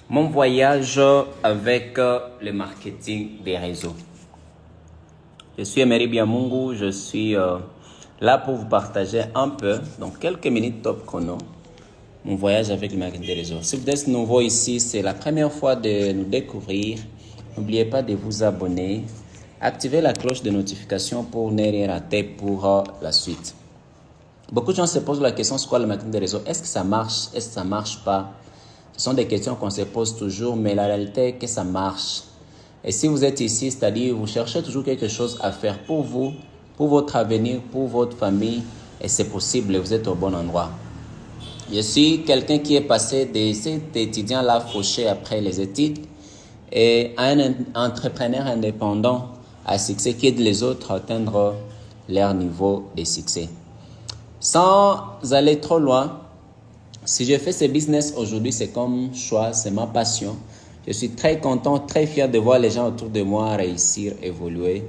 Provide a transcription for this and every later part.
Mon voyage avec le marketing des réseaux. Je suis Emery Biamungu, je suis là pour vous partager un peu, dans quelques minutes top chrono, mon voyage avec le marketing des réseaux. Si vous êtes nouveau ici, c'est la première fois de nous découvrir. N'oubliez pas de vous abonner, activer la cloche de notification pour ne rien rater pour la suite. Beaucoup de gens se posent la question, c'est quoi le marketing des réseaux? Est-ce que ça marche? Est-ce que ça marche pas? Ce sont des questions qu'on se pose toujours, mais la réalité est que ça marche. Et si vous êtes ici, c'est-à-dire vous cherchez toujours quelque chose à faire pour vous, pour votre avenir, pour votre famille, et c'est possible, vous êtes au bon endroit. Je suis quelqu'un qui est passé de cet étudiant-là fauché après les études et un entrepreneur indépendant à succès qui aide les autres à atteindre leur niveau de succès. Sans aller trop loin, si je fais ce business aujourd'hui, c'est comme choix, c'est ma passion. Je suis très content, très fier de voir les gens autour de moi réussir, évoluer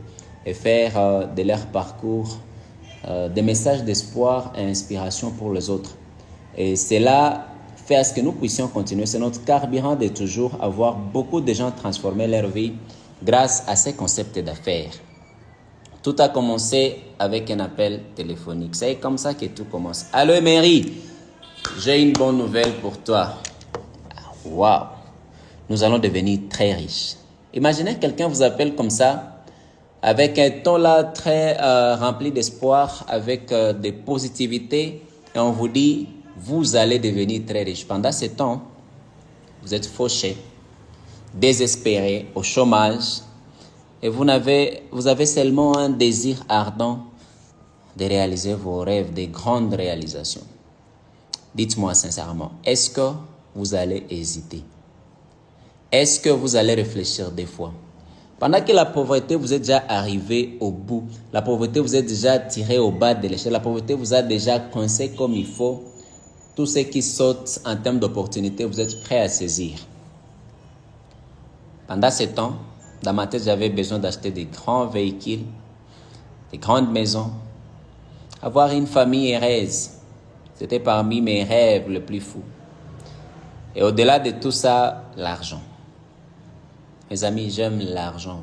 et faire de leur parcours des messages d'espoir et d'inspiration pour les autres. Et cela fait à ce que nous puissions continuer. C'est notre carburant de toujours avoir beaucoup de gens transformer leur vie grâce à ces concepts d'affaires. Tout a commencé avec un appel téléphonique. C'est comme ça que tout commence. Allô Emery, j'ai une bonne nouvelle pour toi. Waouh, nous allons devenir très riches. Imaginez que quelqu'un vous appelle comme ça, avec un ton là très rempli d'espoir, avec de positivité, et on vous dit, vous allez devenir très riche. Pendant ce temps, vous êtes fauché, désespéré, au chômage, et vous avez seulement un désir ardent de réaliser vos rêves, des grandes réalisations. Dites-moi sincèrement, est-ce que vous allez hésiter? Est-ce que vous allez réfléchir des fois? Pendant que la pauvreté vous est déjà arrivé au bout, la pauvreté vous est déjà tiré au bas de l'échelle, la pauvreté vous a déjà coincé comme il faut, tout ce qui saute en termes d'opportunités, vous êtes prêt à saisir. Pendant ce temps, dans ma tête, j'avais besoin d'acheter des grands véhicules, des grandes maisons, avoir une famille heureuse. C'était parmi mes rêves les plus fous. Et au-delà de tout ça, l'argent. Mes amis, j'aime l'argent.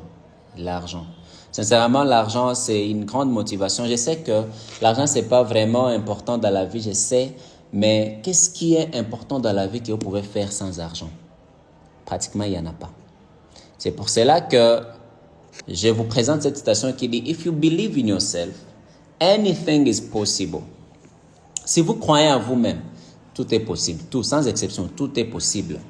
L'argent. Sincèrement, l'argent, c'est une grande motivation. Je sais que l'argent, c'est pas vraiment important dans la vie, je sais. Mais qu'est-ce qui est important dans la vie que vous pouvez faire sans argent? Pratiquement, il n'y en a pas. C'est pour cela que je vous présente cette citation qui dit « If you believe in yourself, anything is possible ». Si vous croyez en vous-même, tout est possible. Tout, sans exception, tout est possible.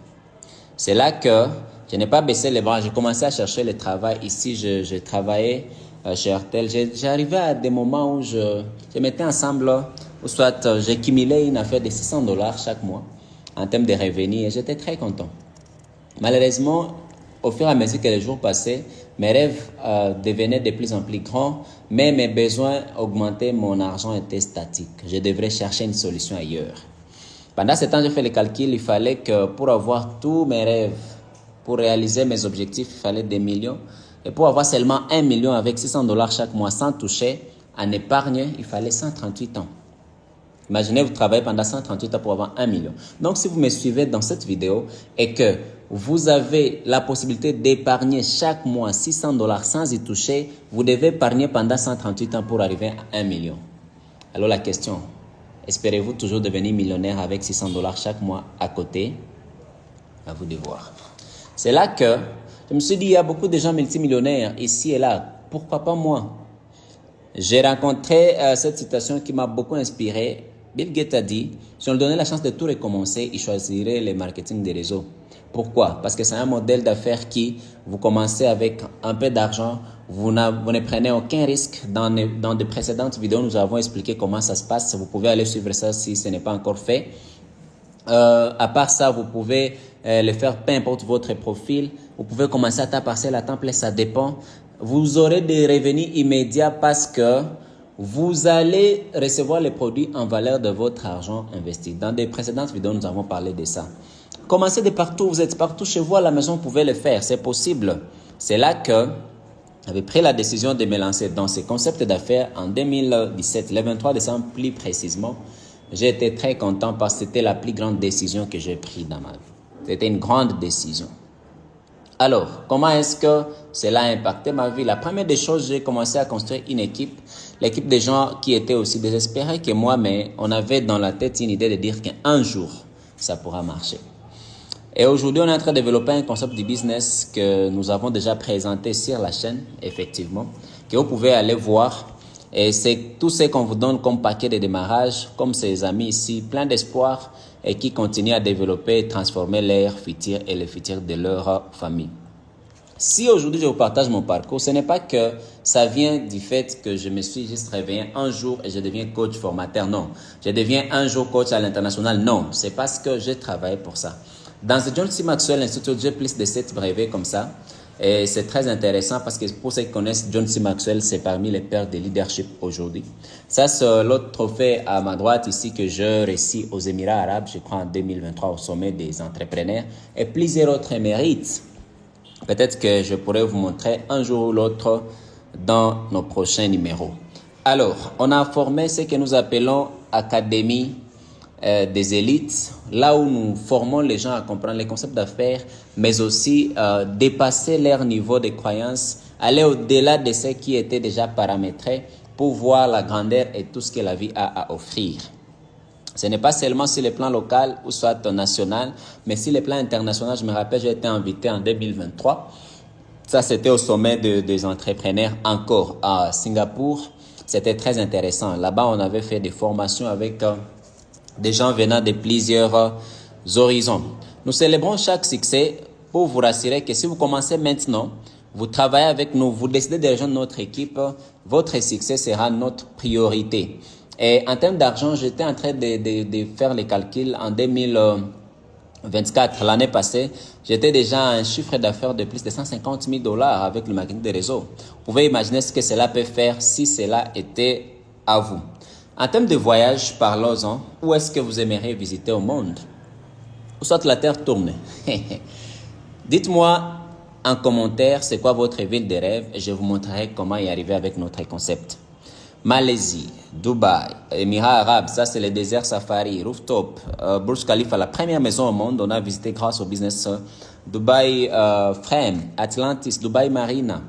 C'est là que je n'ai pas baissé les bras. J'ai commencé à chercher le travail. Ici, je travaillais chez RTL. J'arrivais à des moments où je mettais ensemble, ou soit j'accumulais une affaire de $600 chaque mois en termes de revenus et j'étais très content. Malheureusement, au fur et à mesure que les jours passaient, mes rêves devenaient de plus en plus grands, mais mes besoins augmentaient, mon argent était statique. Je devrais chercher une solution ailleurs. Pendant ce temps, j'ai fait le calcul, il fallait que pour avoir tous mes rêves, pour réaliser mes objectifs, il fallait des millions. Et pour avoir seulement 1 million avec $600 chaque mois sans toucher, en épargne, il fallait 138 ans. Imaginez, vous travaillez pendant 138 ans pour avoir 1 million. Donc, si vous me suivez dans cette vidéo et que vous avez la possibilité d'épargner chaque mois $600 sans y toucher, vous devez épargner pendant 138 ans pour arriver à 1 million. Alors, la question, espérez-vous toujours devenir millionnaire avec $600 chaque mois à côté? À vous de voir. C'est là que je me suis dit, il y a beaucoup de gens multimillionnaires ici et là. Pourquoi pas moi? J'ai rencontré cette citation qui m'a beaucoup inspiré. Bill Gates a dit, si on lui donnait la chance de tout recommencer, il choisirait le marketing des réseaux. Pourquoi? Parce que c'est un modèle d'affaires qui, vous commencez avec un peu d'argent, vous ne prenez aucun risque. Dans de précédentes vidéos, nous avons expliqué comment ça se passe. Vous pouvez aller suivre ça si ce n'est pas encore fait. À part ça, vous pouvez le faire peu importe votre profil. Vous pouvez commencer à temps partiel, à temps plein, ça dépend. Vous aurez des revenus immédiats parce que vous allez recevoir les produits en valeur de votre argent investi. Dans des précédentes vidéos, nous avons parlé de ça. Commencez de partout, vous êtes partout chez vous à la maison, vous pouvez le faire, c'est possible. C'est là que j'avais pris la décision de me lancer dans ces concepts d'affaires en 2017, le 23 décembre plus précisément. J'ai été très content parce que c'était la plus grande décision que j'ai prise dans ma vie. C'était une grande décision. Alors, comment est-ce que cela a impacté ma vie? La première des choses, j'ai commencé à construire une équipe. L'équipe des gens qui étaient aussi désespérés que moi, mais on avait dans la tête une idée de dire qu'un jour, ça pourra marcher. Et aujourd'hui, on est en train de développer un concept de business que nous avons déjà présenté sur la chaîne, effectivement, que vous pouvez aller voir. Et c'est tout ce qu'on vous donne comme paquet de démarrage, comme ces amis ici, plein d'espoir et qui continuent à développer et transformer leur futur et le futur de leur famille. Si aujourd'hui je vous partage mon parcours, ce n'est pas que ça vient du fait que je me suis juste réveillé un jour et je deviens coach formateur, non. Je deviens un jour coach à l'international, non. C'est parce que j'ai travaillé pour ça. Dans le John C. Maxwell Institute, j'ai plus de 7 brevets comme ça. Et c'est très intéressant parce que pour ceux qui connaissent John C. Maxwell, c'est parmi les pères de leadership aujourd'hui. Ça, c'est l'autre trophée à ma droite ici que je réussis aux Émirats arabes, je crois en 2023 au sommet des entrepreneurs et plusieurs autres mérites. Peut-être que je pourrais vous montrer un jour ou l'autre dans nos prochains numéros. Alors, on a formé ce que nous appelons Académie des élites, là où nous formons les gens à comprendre les concepts d'affaires, mais aussi dépasser leur niveau de croyance, aller au-delà de ce qui était déjà paramétré pour voir la grandeur et tout ce que la vie a à offrir. Ce n'est pas seulement sur le plan local ou soit national, mais sur le plan international. Je me rappelle, j'ai été invité en 2023. Ça, c'était au sommet des entrepreneurs encore à Singapour. C'était très intéressant. Là-bas, on avait fait des formations avec des gens venant de plusieurs horizons. Nous célébrons chaque succès pour vous rassurer que si vous commencez maintenant, vous travaillez avec nous, vous décidez de rejoindre notre équipe, votre succès sera notre priorité. Et en termes d'argent, j'étais en train de faire les calculs en 2024, l'année passée, j'étais déjà à un chiffre d'affaires de plus de 150 000 $ avec le marketing de réseau. Vous pouvez imaginer ce que cela peut faire si cela était à vous. En termes de voyage, parlons-en. Où est-ce que vous aimeriez visiter au monde? Ou soit la Terre tourne. Dites-moi en commentaire c'est quoi votre ville de rêve et je vous montrerai comment y arriver avec notre concept. Malaisie, Dubaï, Émirats arabes, ça c'est le désert safari, rooftop, Burj Khalifa, la première maison au monde, on a visité grâce au business. Dubaï Frame, Atlantis, Dubaï Marina,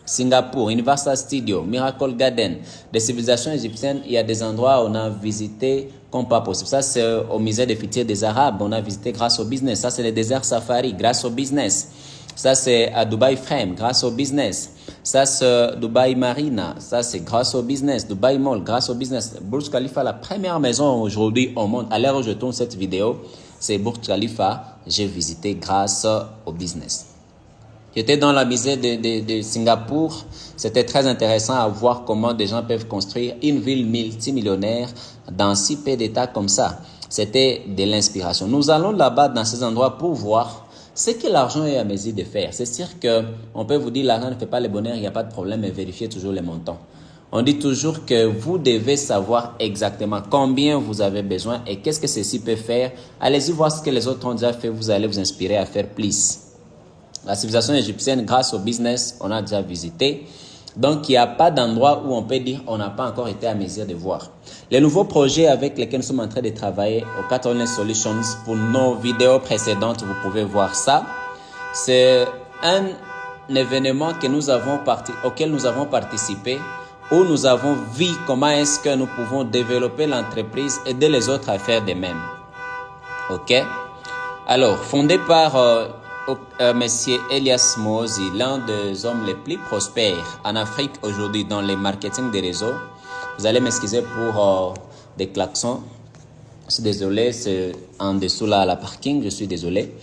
Singapour, Universal Studio, Miracle Garden, des civilisations égyptiennes, il y a des endroits où on a visité comme pas possible. Ça c'est au musée des futurs des Arabes, on a visité grâce au business. Ça c'est le désert safari, grâce au business. Ça c'est à Dubaï Frame, grâce au business. Ça c'est Dubaï Marina, ça c'est grâce au business. Dubaï Mall, grâce au business. Burj Khalifa, la première maison aujourd'hui au monde. À l'heure où je tourne cette vidéo, c'est Burj Khalifa, j'ai visité grâce au business. J'étais dans la musée de Singapour. C'était très intéressant à voir comment des gens peuvent construire une ville multimillionnaire dans si peu d'états comme ça. C'était de l'inspiration. Nous allons là-bas dans ces endroits pour voir ce que l'argent est à mesure de faire. C'est sûr qu'on peut vous dire l'argent ne fait pas le bonheur, il n'y a pas de problème, mais vérifiez toujours les montants. On dit toujours que vous devez savoir exactement combien vous avez besoin et qu'est-ce que ceci peut faire. Allez-y voir ce que les autres ont déjà fait, vous allez vous inspirer à faire plus. La civilisation égyptienne, grâce au business, on a déjà visité. Donc, il n'y a pas d'endroit où on peut dire on n'a pas encore été à mesure de voir. Les nouveaux projets avec lesquels nous sommes en train de travailler au Catalan Solutions, pour nos vidéos précédentes, vous pouvez voir ça. C'est un événement que auquel nous avons participé, où nous avons vu comment est-ce que nous pouvons développer l'entreprise et aider les autres à faire de même. OK? Alors, fondé par Monsieur Elias Mozi, l'un des hommes les plus prospères en Afrique aujourd'hui dans le marketing des réseaux. Vous allez m'excuser pour des klaxons. Je suis désolé, c'est en dessous là à la parking, je suis désolé.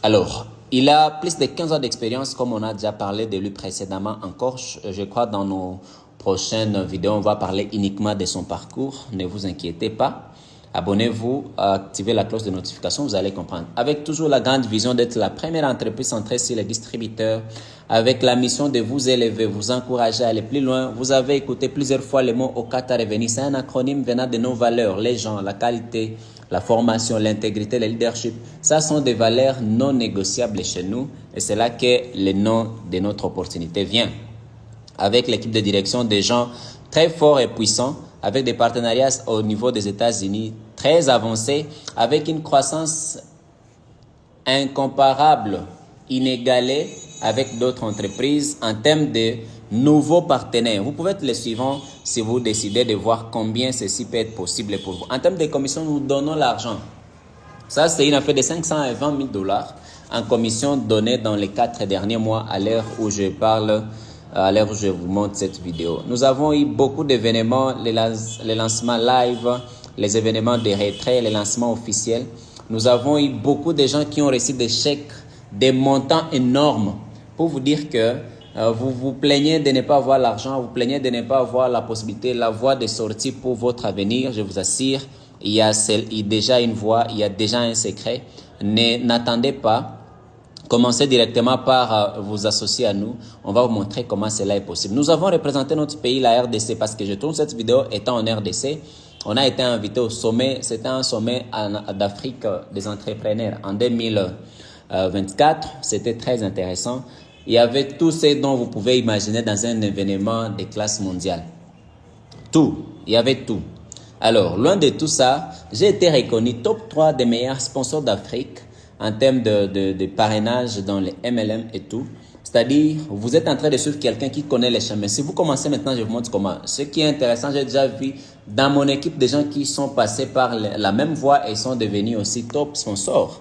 Alors, il a plus de 15 ans d'expérience, comme on a déjà parlé de lui précédemment encore. Je crois dans nos prochaines vidéos, on va parler uniquement de son parcours. Ne vous inquiétez pas. Abonnez-vous, activez la cloche de notification, vous allez comprendre. Avec toujours la grande vision d'être la première entreprise centrée sur les distributeurs, avec la mission de vous élever, vous encourager à aller plus loin. Vous avez écouté plusieurs fois le mot Okata Reveni. C'est un acronyme venant de nos valeurs, les gens, la qualité, la formation, l'intégrité, le leadership. Ça sont des valeurs non négociables chez nous et c'est là que le nom de notre opportunité vient. Avec l'équipe de direction, des gens très forts et puissants, avec des partenariats au niveau des États-Unis très avancés, avec une croissance incomparable, inégalé avec d'autres entreprises en termes de nouveaux partenaires. Vous pouvez être les suivants si vous décidez de voir combien ceci peut être possible pour vous. En termes de commission, nous donnons l'argent. Ça, c'est une affaire de 520 000 $ en commission donnée dans les 4 derniers mois à l'heure où je parle, à l'heure où je vous montre cette vidéo. Nous avons eu beaucoup d'événements, les lancements live, les événements de retrait, les lancements officiels. Nous avons eu beaucoup de gens qui ont reçu des chèques, des montants énormes pour vous dire que vous vous plaignez de ne pas avoir l'argent, vous plaignez de ne pas avoir la possibilité, la voie de sortie pour votre avenir. Je vous assure, il y a déjà une voie, il y a déjà un secret. N'attendez pas. Commencez directement par vous associer à nous. On va vous montrer comment cela est possible. Nous avons représenté notre pays, la RDC, parce que je tourne cette vidéo étant en RDC. On a été invité au sommet, c'était un sommet d'Afrique des entrepreneurs en 2024. C'était très intéressant. Il y avait tout ce dont vous pouvez imaginer dans un événement de classe mondiale. Tout, il y avait tout. Alors, loin de tout ça, j'ai été reconnu top 3 des meilleurs sponsors d'Afrique en termes de parrainage dans les MLM et tout. C'est-à-dire, vous êtes en train de suivre quelqu'un qui connaît les chemins. Si vous commencez maintenant, je vous montre comment. Ce qui est intéressant, j'ai déjà vu dans mon équipe des gens qui sont passés par la même voie et sont devenus aussi top sponsors.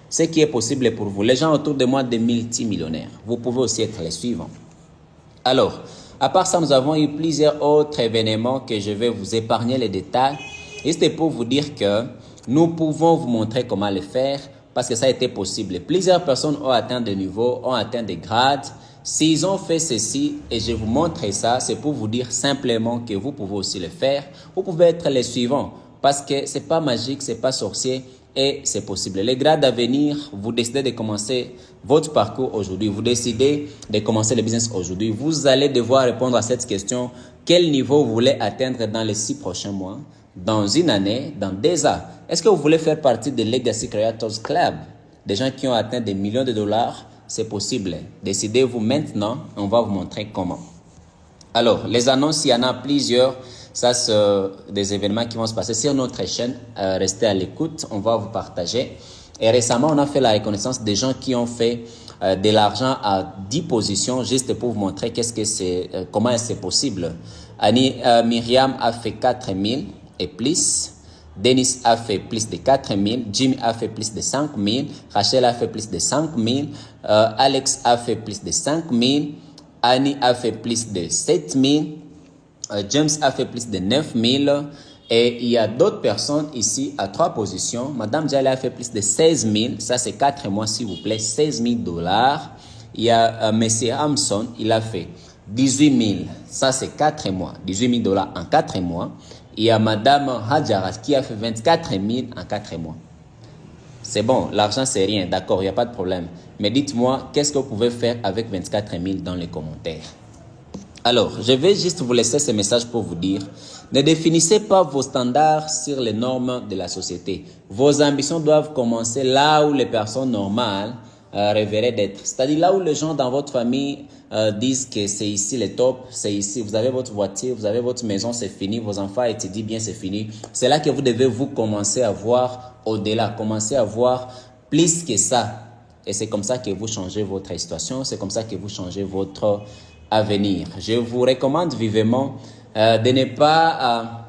Ce qui est possible pour vous. Les gens autour de moi, des multimillionnaires. Vous pouvez aussi être les suivants. Alors, à part ça, nous avons eu plusieurs autres événements que je vais vous épargner les détails. Et c'était pour vous dire que nous pouvons vous montrer comment le faire parce que ça a été possible. Plusieurs personnes ont atteint des niveaux, ont atteint des grades. S'ils ont fait ceci et je vous montre ça, c'est pour vous dire simplement que vous pouvez aussi le faire. Vous pouvez être les suivants parce que c'est pas magique, c'est pas sorcier. Et c'est possible. Les grades à venir, vous décidez de commencer votre parcours aujourd'hui. Vous décidez de commencer le business aujourd'hui. Vous allez devoir répondre à cette question. Quel niveau vous voulez atteindre dans les 6 prochains mois, dans une année, dans 2 ans? Est-ce que vous voulez faire partie de Legacy Creators Club? Des gens qui ont atteint des millions de dollars? C'est possible. Décidez-vous maintenant. On va vous montrer comment. Alors, les annonces, il y en a plusieurs. Ça, c'est des événements qui vont se passer sur notre chaîne. Restez à l'écoute, on va vous partager. Et récemment, on a fait la reconnaissance des gens qui ont fait de l'argent à 10 positions, juste pour vous montrer comment c'est possible. Myriam a fait 4 000 et plus. Denis a fait plus de 4 000. Jimmy a fait plus de 5 000. Rachel a fait plus de 5 000. Alex a fait plus de 5 000. Annie a fait plus de 7 000. James a fait plus de 9 000 et il y a d'autres personnes ici à 3 positions. Madame Jale a fait plus de 16 000. Ça, c'est 4 mois, s'il vous plaît. 16 000 $. Il y a Monsieur Hamson, il a fait 18 000. Ça, c'est 4 mois. 18 000 $ en 4 mois. Il y a Madame Hadjaras qui a fait 24 000 en 4 mois. C'est bon, l'argent, c'est rien. D'accord, il n'y a pas de problème. Mais dites-moi, qu'est-ce que vous pouvez faire avec 24 000 dans les commentaires? Alors, je vais juste vous laisser ce message pour vous dire, ne définissez pas vos standards sur les normes de la société. Vos ambitions doivent commencer là où les personnes normales rêveraient d'être. C'est-à-dire là où les gens dans votre famille disent que c'est ici le top, c'est ici, vous avez votre voiture, vous avez votre maison, c'est fini, vos enfants étudient bien, c'est fini. C'est là que vous devez vous commencer à voir au-delà, commencer à voir plus que ça. Et c'est comme ça que vous changez votre situation, c'est comme ça que vous changez votre à venir. Je vous recommande vivement de ne pas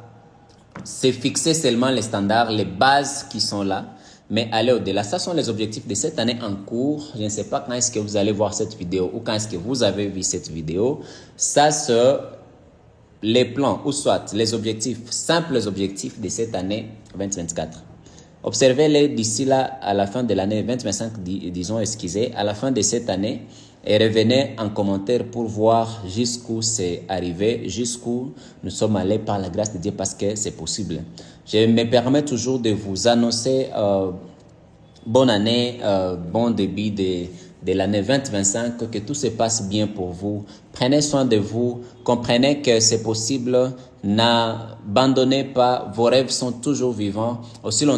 se fixer seulement les standards, les bases qui sont là, mais aller au-delà. Ça sont les objectifs de cette année en cours. Je ne sais pas quand est-ce que vous allez voir cette vidéo ou quand est-ce que vous avez vu cette vidéo. Ça, c'est les plans ou soit les objectifs, simples objectifs de cette année 2024. Observez-les d'ici là à la fin de l'année 2025, disons, excusez, à la fin de cette année. Et revenez en commentaire pour voir jusqu'où c'est arrivé, jusqu'où nous sommes allés par la grâce de Dieu parce que c'est possible. Je me permets toujours de vous annoncer bonne année, bon début de l'année 2025, que tout se passe bien pour vous. Prenez soin de vous, comprenez que c'est possible, n'abandonnez pas, vos rêves sont toujours vivants. Aussi longtemps